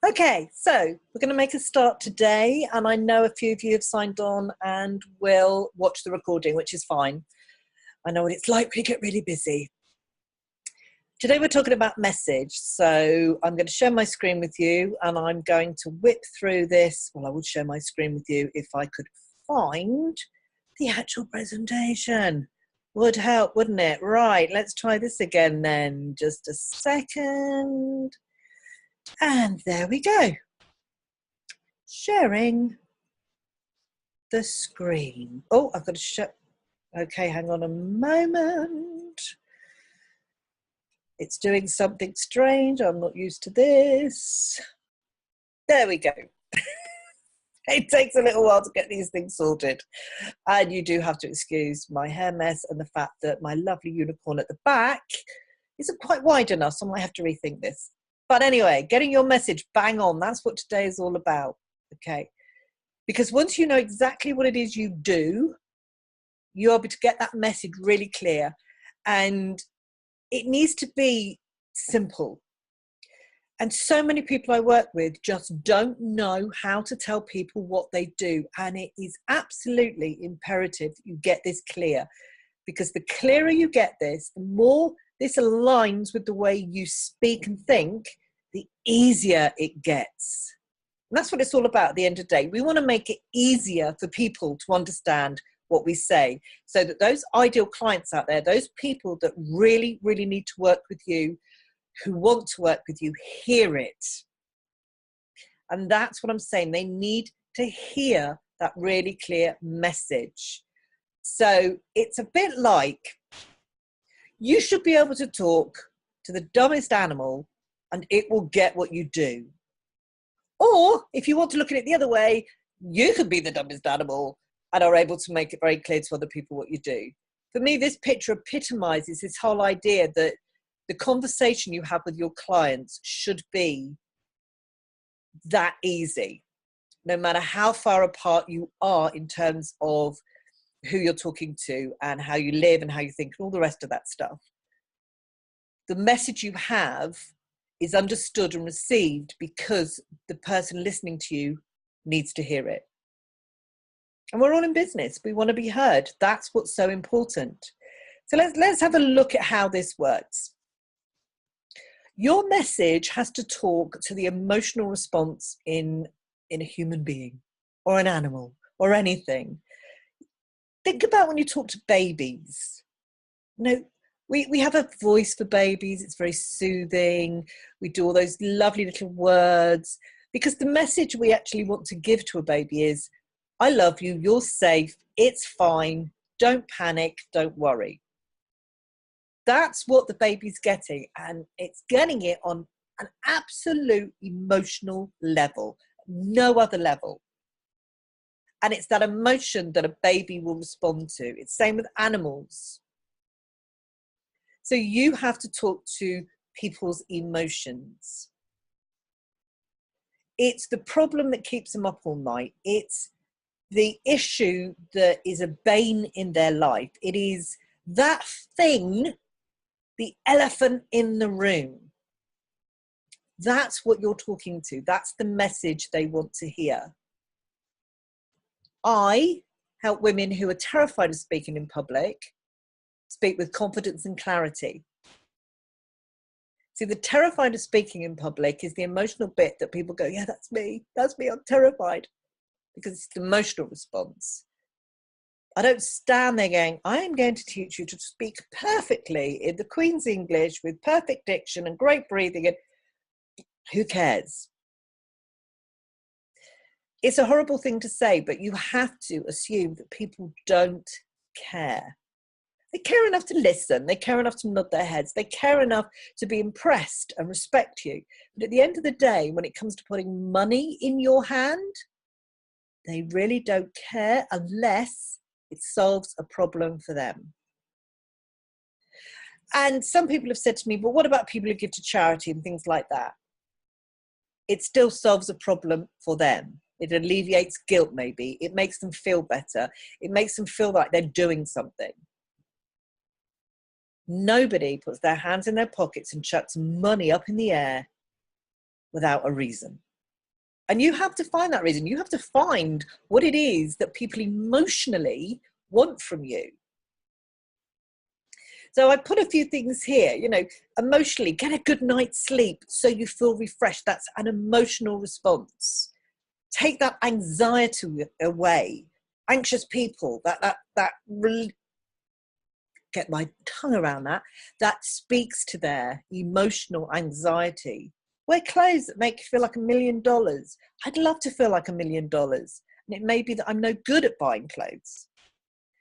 Okay, so we're going to make a start today, and I know a few of you have signed on and will watch the recording, which is fine. I know what it's like when you get really busy. Today we're talking about message, so I'm going to share my screen with you, and I'm going to whip through this. Well, I would share my screen with you if I could find the actual presentation. Would help, wouldn't it? Right, let's try this again then. Just a second. And there we go. Sharing the screen. Oh, I've got to show. Okay, hang on a moment. It's doing something strange. I'm not used to this. There we go. It takes a little while to get these things sorted. And you do have to excuse my hair mess and the fact that my lovely unicorn at the back isn't quite wide enough, so I might have to rethink this. But anyway, getting your message bang on, that's what today is all about, okay? Because once you know exactly what it is you do, you're able to get that message really clear. And it needs to be simple. And so many people I work with just don't know how to tell people what they do. And it is absolutely imperative that you get this clear. Because the clearer you get this, the more this aligns with the way you speak and think, the easier it gets. And that's what it's all about at the end of the day. We want to make it easier for people to understand what we say, so that those ideal clients out there, those people that really, really need to work with you, who want to work with you, hear it. And that's what I'm saying. They need to hear that really clear message. So it's a bit like you should be able to talk to the dumbest animal and it will get what you do. Or if you want to look at it the other way, you could be the dumbest animal and are able to make it very clear to other people what you do. For me, this picture epitomizes this whole idea that the conversation you have with your clients should be that easy, no matter how far apart you are in terms of who you're talking to and how you live and how you think and all the rest of that stuff. The message you have is understood and received because the person listening to you needs to hear it. And we're all in business. We want to be heard. That's what's so important. So let's have a look at how this works. Your message has to talk to the emotional response in a human being or an animal or anything. Think about when you talk to babies. You know, we have a voice for babies. It's very soothing. We do all those lovely little words because the message we actually want to give to a baby is, I love you, you're safe, it's fine, don't panic, don't worry. That's what the baby's getting, and it's getting it on an absolute emotional level, no other level. And it's that emotion that a baby will respond to. It's the same with animals. So you have to talk to people's emotions. It's the problem that keeps them up all night. It's the issue that is a bane in their life. It is that thing, the elephant in the room. That's what you're talking to. That's the message they want to hear. I help women who are terrified of speaking in public speak with confidence and clarity. See, the terrified of speaking in public is the emotional bit that people go, yeah, that's me, I'm terrified. Because it's the emotional response. I don't stand there going, I am going to teach you to speak perfectly in the Queen's English with perfect diction and great breathing, and who cares? It's a horrible thing to say, but you have to assume that people don't care. They care enough to listen, they care enough to nod their heads, they care enough to be impressed and respect you. But at the end of the day, when it comes to putting money in your hand, they really don't care unless it solves a problem for them. And some people have said to me, but what about people who give to charity and things like that? It still solves a problem for them. It alleviates guilt maybe. It makes them feel better. It makes them feel like they're doing something. Nobody puts their hands in their pockets and chucks money up in the air without a reason. And you have to find that reason. You have to find what it is that people emotionally want from you. So I put a few things here, you know, emotionally, get a good night's sleep so you feel refreshed. That's an emotional response. Take that anxiety away. Anxious people, that really, get my tongue around that speaks to their emotional anxiety. Wear clothes that make you feel like $1 million. I'd love to feel like $1 million. And it may be that I'm no good at buying clothes.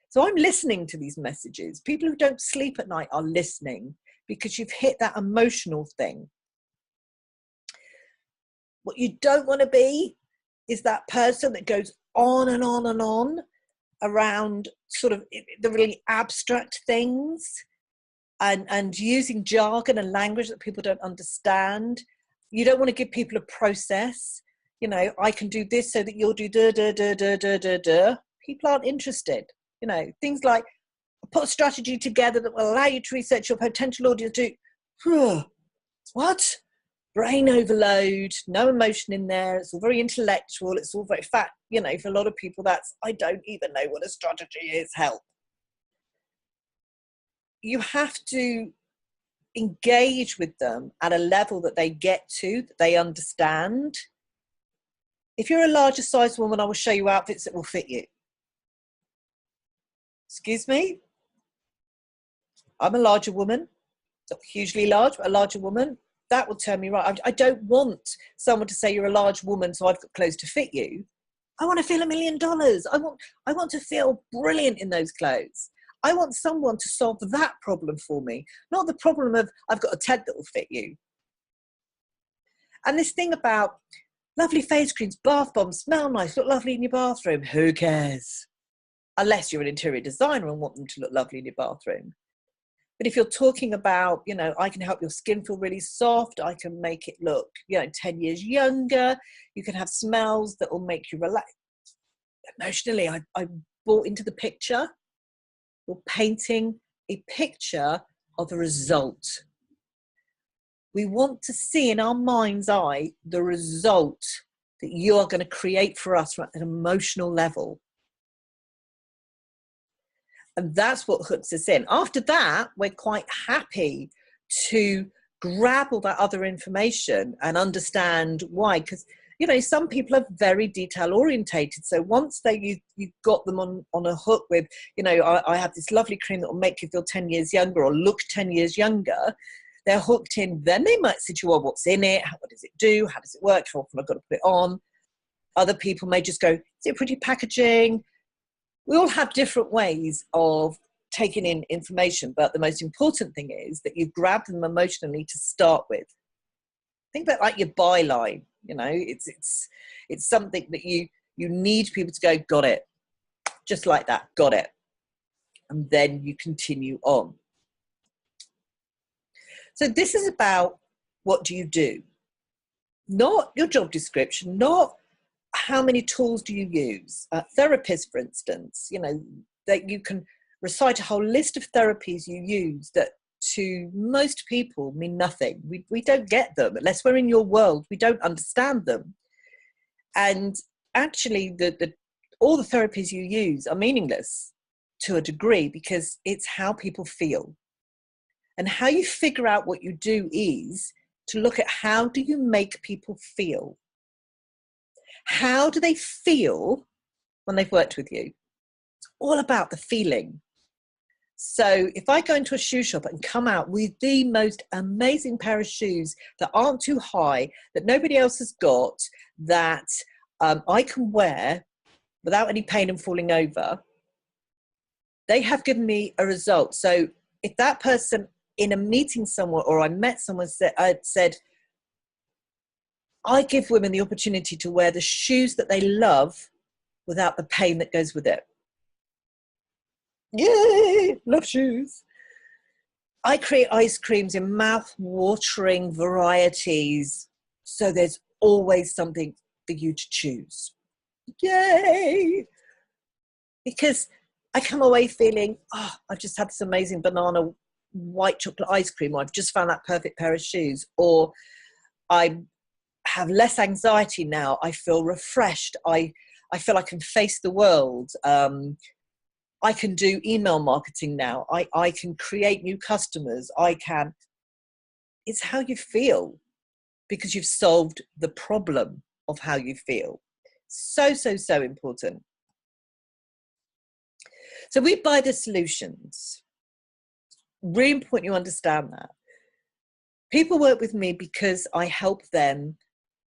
So I'm listening to these messages. People who don't sleep at night are listening because you've hit that emotional thing. What you don't want to be is that person that goes on and on and on around sort of the really abstract things and using jargon and language that people don't understand. You don't want to give people a process. You know, I can do this so that you'll do da, da, da, da, da, da, da. People aren't interested. You know, things like put a strategy together that will allow you to research your potential audience to, what? Brain overload, no emotion in there. It's all very intellectual. It's all very fat. You know, for a lot of people, that's, I don't even know what a strategy is, help. You have to engage with them at a level that they get to, that they understand. If you're a larger size woman, I will show you outfits that will fit you. Excuse me? I'm a larger woman, not hugely large, but a larger woman. That will turn me right. I don't want someone to say you're a large woman, so I've got clothes to fit you. I want to feel $1 million. I want to feel brilliant in those clothes. I want someone to solve that problem for me, not the problem of I've got a tent that will fit you. And this thing about lovely face creams, bath bombs, smell nice, look lovely in your bathroom. Who cares? Unless you're an interior designer and want them to look lovely in your bathroom. But if you're talking about, you know, I can help your skin feel really soft, I can make it look, you know, 10 years younger, you can have smells that will make you relax. Emotionally, I bought into the picture. You're painting a picture of the result. We want to see in our mind's eye the result that you are going to create for us at an emotional level. And that's what hooks us in. After that, we're quite happy to grab all that other information and understand why. Because, you know, some people are very detail orientated. So once you've got them on a hook with, you know, I have this lovely cream that will make you feel 10 years younger or look 10 years younger, they're hooked in. Then they might say to you, well, what's in it? What does it do? How does it work? How often I've got to put it on? Other people may just go, is it pretty packaging? We all have different ways of taking in information, but the most important thing is that you grab them emotionally to start with. Think about like your byline, you know, it's something that you need people to go, got it, just like that, got it. And then you continue on. So this is about what do you do? Not your job description, not how many tools do you use? Therapists, for instance, you know, that you can recite a whole list of therapies you use that to most people mean nothing. We don't get them unless we're in your world. We don't understand them. And actually, all the therapies you use are meaningless to a degree because it's how people feel. And how you figure out what you do is to look at how do you make people feel? How do they feel when they've worked with you? It's all about the feeling. So if I go into a shoe shop and come out with the most amazing pair of shoes that aren't too high, that nobody else has got, that I can wear without any pain and falling over, they have given me a result. So if that person in a meeting somewhere, or I met someone said, I give women the opportunity to wear the shoes that they love without the pain that goes with it. Yay, love shoes. I create ice creams in mouth-watering varieties, so there's always something for you to choose. Yay! Because I come away feeling, oh, I've just had this amazing banana white chocolate ice cream, or I've just found that perfect pair of shoes, or I have less anxiety now. I feel refreshed. I feel I can face the world. I can do email marketing now. I can create new customers. It's how you feel, because you've solved the problem of how you feel. So, so, so important. So we buy the solutions. Really important you understand that. People work with me because I help them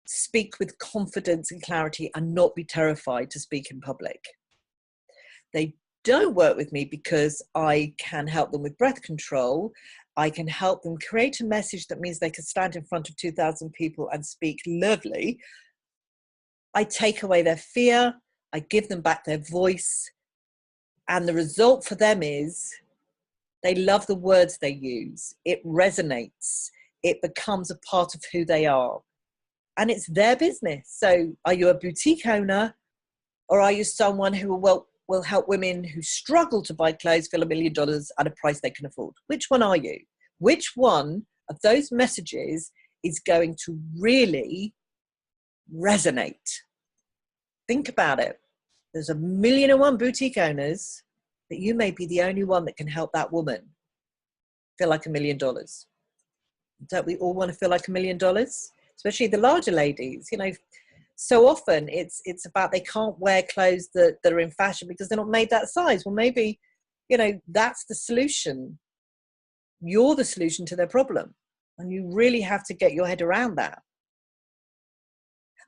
speak with confidence and clarity and not be terrified to speak in public. They don't work with me because I can help them with breath control. I can help them create a message that means they can stand in front of 2,000 people and speak lovely. I take away their fear. I give them back their voice. And the result for them is they love the words they use. It resonates. It becomes a part of who they are. And it's their business. So are you a boutique owner, or are you someone who will help women who struggle to buy clothes feel $1 million at a price they can afford? Which one are you? Which one of those messages is going to really resonate? Think about it. There's 1,000,001 boutique owners, but you may be the only one that can help that woman feel like $1 million. Don't we all want to feel like $1 million? Especially the larger ladies, you know. So often it's about they can't wear clothes that are in fashion because they're not made that size. Well, maybe, you know, that's the solution. You're the solution to their problem. And you really have to get your head around that.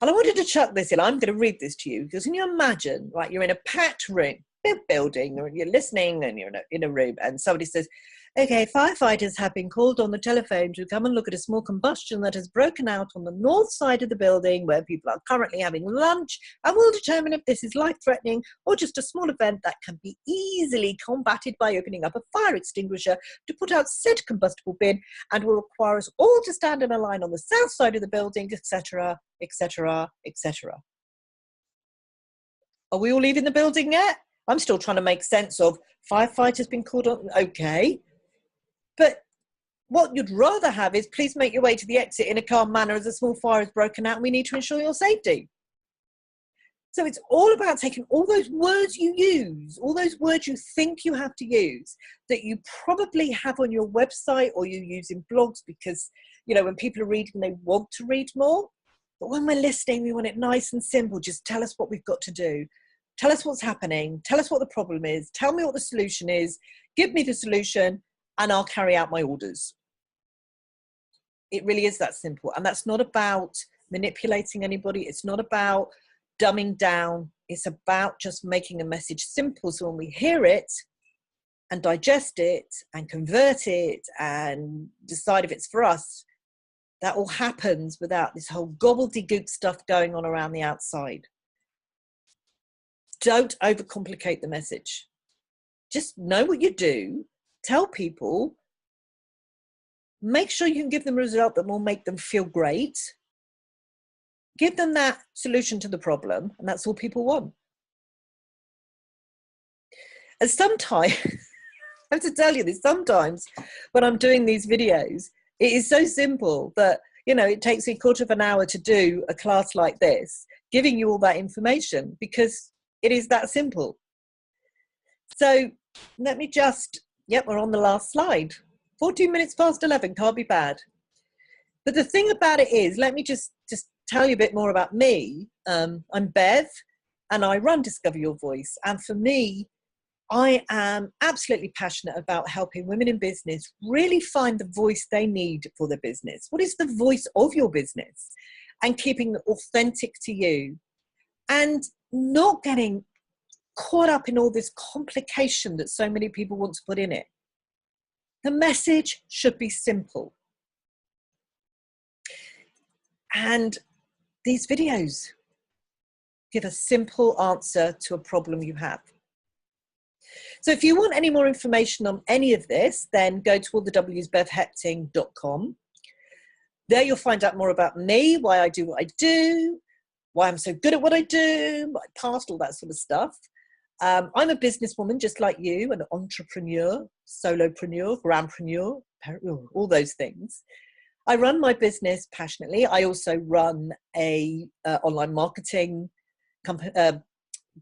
And I wanted to chuck this in. I'm going to read this to you, because can you imagine, right, you're in a packed room, big building, or you're listening and you're in a room, and somebody says, okay, firefighters have been called on the telephone to come and look at a small combustion that has broken out on the north side of the building where people are currently having lunch, and will determine if this is life-threatening or just a small event that can be easily combated by opening up a fire extinguisher to put out said combustible bin, and will require us all to stand in a line on the south side of the building, etc., etc., etc. Are we all leaving the building yet? I'm still trying to make sense of firefighters being called on. Okay. But what you'd rather have is, please make your way to the exit in a calm manner as a small fire has broken out and we need to ensure your safety. So it's all about taking all those words you use, all those words you think you have to use, that you probably have on your website or you use in blogs, because, you know, when people are reading, they want to read more. But when we're listening, we want it nice and simple. Just tell us what we've got to do. Tell us what's happening. Tell us what the problem is. Tell me what the solution is. Give me the solution, and I'll carry out my orders. It really is that simple. And that's not about manipulating anybody. It's not about dumbing down. It's about just making a message simple, so when we hear it and digest it and convert it and decide if it's for us, that all happens without this whole gobbledygook stuff going on around the outside. Don't overcomplicate the message. Just know what you do. Tell people. Make sure you can give them a result that will make them feel great. Give them that solution to the problem, and that's all people want. And sometimes, I have to tell you this, sometimes when I'm doing these videos, it is so simple that, you know, it takes me a quarter of an hour to do a class like this, giving you all that information, because it is that simple. So let me just, yep, we're on the last slide. 14 minutes past 11, can't be bad. But the thing about it is, let me just tell you a bit more about me. I'm Bev, and I run Discover Your Voice. And for me, I am absolutely passionate about helping women in business really find the voice they need for their business. What is the voice of your business? And keeping it authentic to you. And not getting caught up in all this complication that so many people want to put in it. The message should be simple. And these videos give a simple answer to a problem you have. So if you want any more information on any of this, then go to allthewsbevhepting.com. There you'll find out more about me, why I do what I do, why I'm so good at what I do, my past, all that sort of stuff. I'm a businesswoman just like you, an entrepreneur, solopreneur, grandpreneur, all those things. I run my business passionately. I also run a online marketing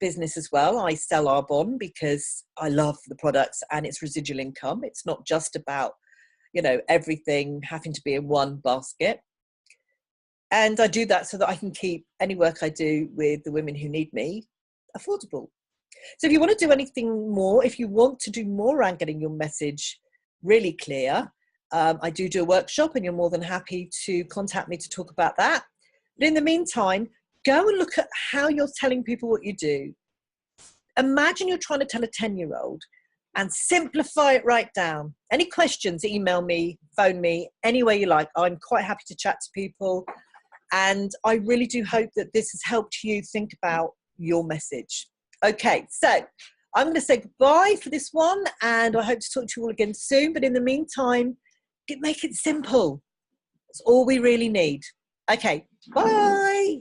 business as well. I sell Arbonne because I love the products and it's residual income. It's not just about, you know, everything having to be in one basket. And I do that so that I can keep any work I do with the women who need me affordable. So if you want to do anything more, if you want to do more around getting your message really clear, I do a workshop and you're more than happy to contact me to talk about that. But in the meantime, go and look at how you're telling people what you do. Imagine you're trying to tell a 10-year-old and simplify it right down. Any questions, email me, phone me, any way you like. I'm quite happy to chat to people. And I really do hope that this has helped you think about your message. Okay, so I'm going to say goodbye for this one, and I hope to talk to you all again soon. But in the meantime, make it simple. That's all we really need. Okay, bye.